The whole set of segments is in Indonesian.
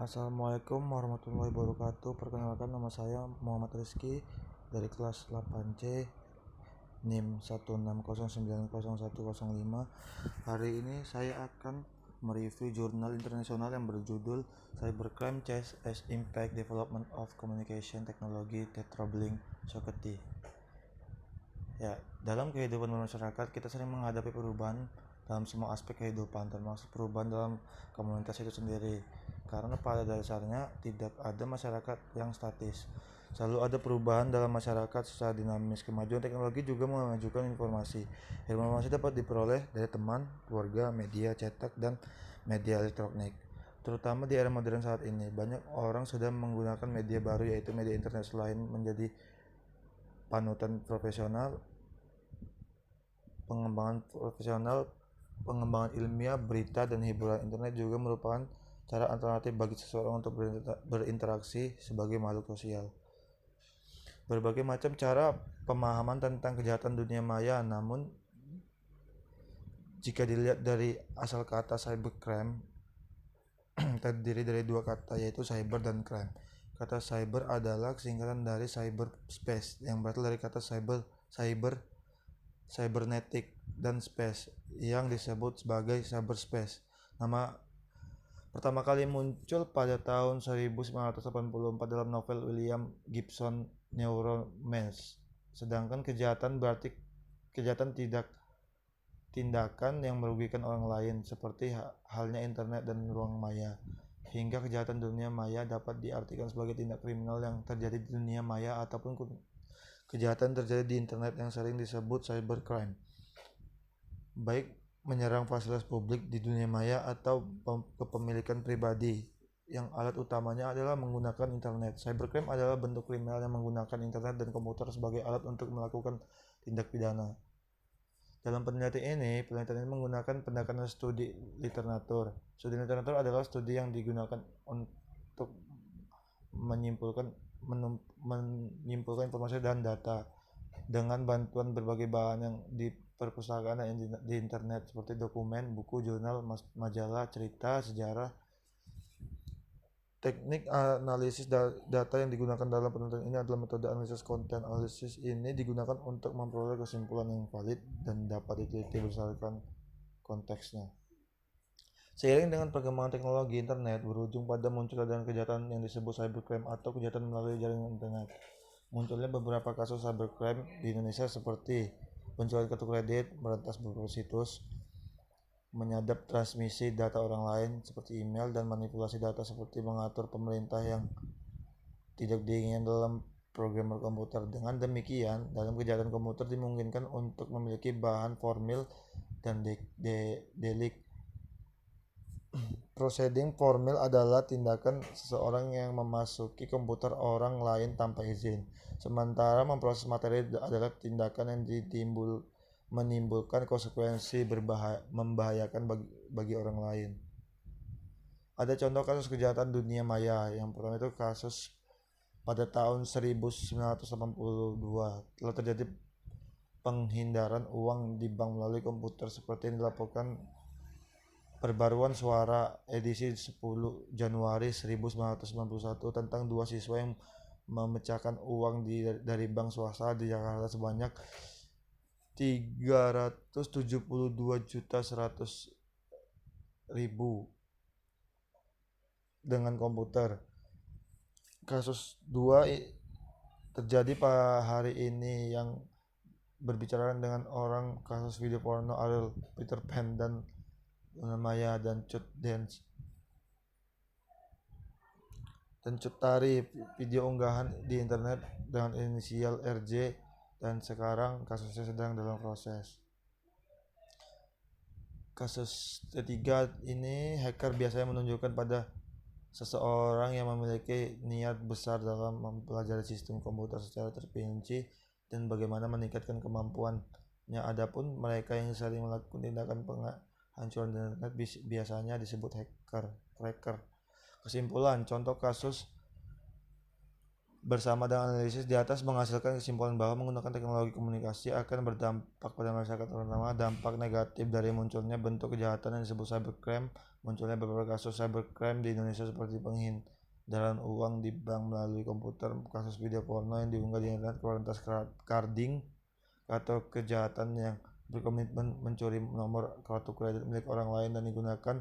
Assalamualaikum warahmatullahi wabarakatuh. Perkenalkan, nama saya Muhammad Rizky dari kelas 8C NIM 160901105. Hari ini saya akan mereview jurnal internasional yang berjudul Cybercrime Chess as Impact Development of Communication Technology that Troubling Society. Ya, dalam kehidupan masyarakat kita sering menghadapi perubahan dalam semua aspek kehidupan, termasuk perubahan dalam komunitas itu sendiri. Karena pada dasarnya tidak ada masyarakat yang statis. Selalu ada perubahan dalam masyarakat secara dinamis. Kemajuan teknologi juga memajukan informasi. Informasi dapat diperoleh dari teman, keluarga, media cetak, dan media elektronik. Terutama di era modern saat ini, banyak orang sudah menggunakan media baru, yaitu media internet. Selain menjadi panutan pengembangan ilmiah, berita, dan hiburan, internet juga merupakan cara alternatif bagi seseorang untuk berinteraksi sebagai makhluk sosial. Berbagai macam cara pemahaman tentang kejahatan dunia maya, namun jika dilihat dari asal kata cybercrime terdiri dari dua kata, yaitu cyber dan crime. Kata cyber adalah singkatan dari cyberspace yang berasal dari kata cybernetic, dan space yang disebut sebagai cyberspace. Nama pertama kali muncul pada tahun 1984 dalam novel William Gibson Neuromance. Sedangkan kejahatan berarti kejahatan tindakan yang merugikan orang lain, seperti halnya internet dan ruang maya. Hingga kejahatan dunia maya dapat diartikan sebagai tindak kriminal yang terjadi di dunia maya ataupun kejahatan terjadi di internet yang sering disebut cybercrime, baik menyerang fasilitas publik di dunia maya atau kepemilikan pribadi yang alat utamanya adalah menggunakan internet. Cybercrime adalah bentuk kriminal yang menggunakan internet dan komputer sebagai alat untuk melakukan tindak pidana. Dalam penelitian ini menggunakan pendekatan studi literatur. Studi literatur adalah studi yang digunakan untuk menyimpulkan informasi dan data dengan bantuan berbagai bahan yang di perpustakaan dan di internet, seperti dokumen, buku, jurnal, majalah, cerita, sejarah. Teknik analisis data yang digunakan dalam penelitian ini adalah metode analisis konten. Analisis ini digunakan untuk memperoleh kesimpulan yang valid dan dapat diteliti berdasarkan konteksnya. Seiring dengan perkembangan teknologi, internet berujung pada munculnya dan kejahatan yang disebut cybercrime atau kejahatan melalui jaringan internet. Munculnya beberapa kasus cybercrime di Indonesia seperti pencurian kartu kredit, meretas beberapa situs, menyadap transmisi data orang lain seperti email, dan manipulasi data seperti mengatur pemerintah yang tidak diinginkan dalam programmer komputer. Dengan demikian, dalam kejahatan komputer dimungkinkan untuk memiliki bahan formil dan delik. Proceeding formil adalah tindakan seseorang yang memasuki komputer orang lain tanpa izin, sementara memproses materi adalah tindakan yang menimbulkan konsekuensi membahayakan bagi orang lain. Ada contoh kasus kejahatan dunia maya. Yang pertama itu kasus pada tahun 1982 telah terjadi penghindaran uang di bank melalui komputer, seperti yang dilaporkan Perbaruan Suara edisi 10 Januari 1991 tentang dua siswa yang memecahkan uang dari bank swasta di Jakarta sebanyak 372.100.000 dengan komputer. Kasus 2 terjadi pada hari ini yang berbicara dengan orang, kasus video porno Ariel Peter Pan dan Maya dan Cut Tari, video unggahan di internet dengan inisial RJ, dan sekarang kasusnya sedang dalam proses. Kasus ketiga ini, hacker biasanya menunjukkan pada seseorang yang memiliki niat besar dalam mempelajari sistem komputer secara terperinci dan bagaimana meningkatkan kemampuannya. Adapun mereka yang sering melakukan tindakan hancuran internet biasanya disebut cracker. Kesimpulan, contoh kasus bersama dengan analisis di atas menghasilkan kesimpulan bahwa menggunakan teknologi komunikasi akan berdampak pada masyarakat, terutama dampak negatif dari munculnya bentuk kejahatan yang disebut cybercrime. Munculnya beberapa kasus cybercrime di Indonesia seperti penghindaran uang di bank melalui komputer, kasus video porno yang diunggah di internet, kualitas carding, atau kejahatan yang berkomitmen mencuri nomor kartu kredit milik orang lain dan digunakan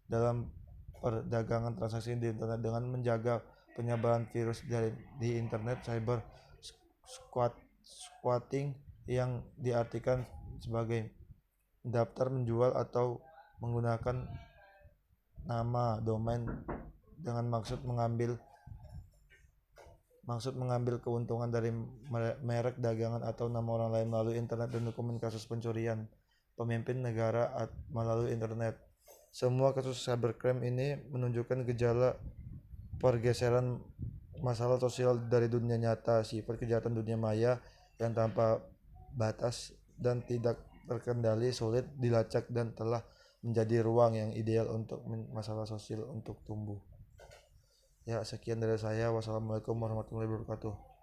dalam perdagangan transaksi di internet. Dengan menjaga penyebaran virus di internet, cyber squatting yang diartikan sebagai daftar menjual atau menggunakan nama domain dengan maksud mengambil keuntungan dari merek dagangan atau nama orang lain melalui internet, dan dokumen kasus pencurian pemimpin negara melalui internet. Semua kasus cybercrime ini menunjukkan gejala pergeseran masalah sosial dari dunia nyata. Sifat kejahatan dunia maya yang tanpa batas dan tidak terkendali sulit dilacak dan telah menjadi ruang yang ideal untuk masalah sosial untuk tumbuh. Ya, sekian dari saya. Wassalamualaikum warahmatullahi wabarakatuh.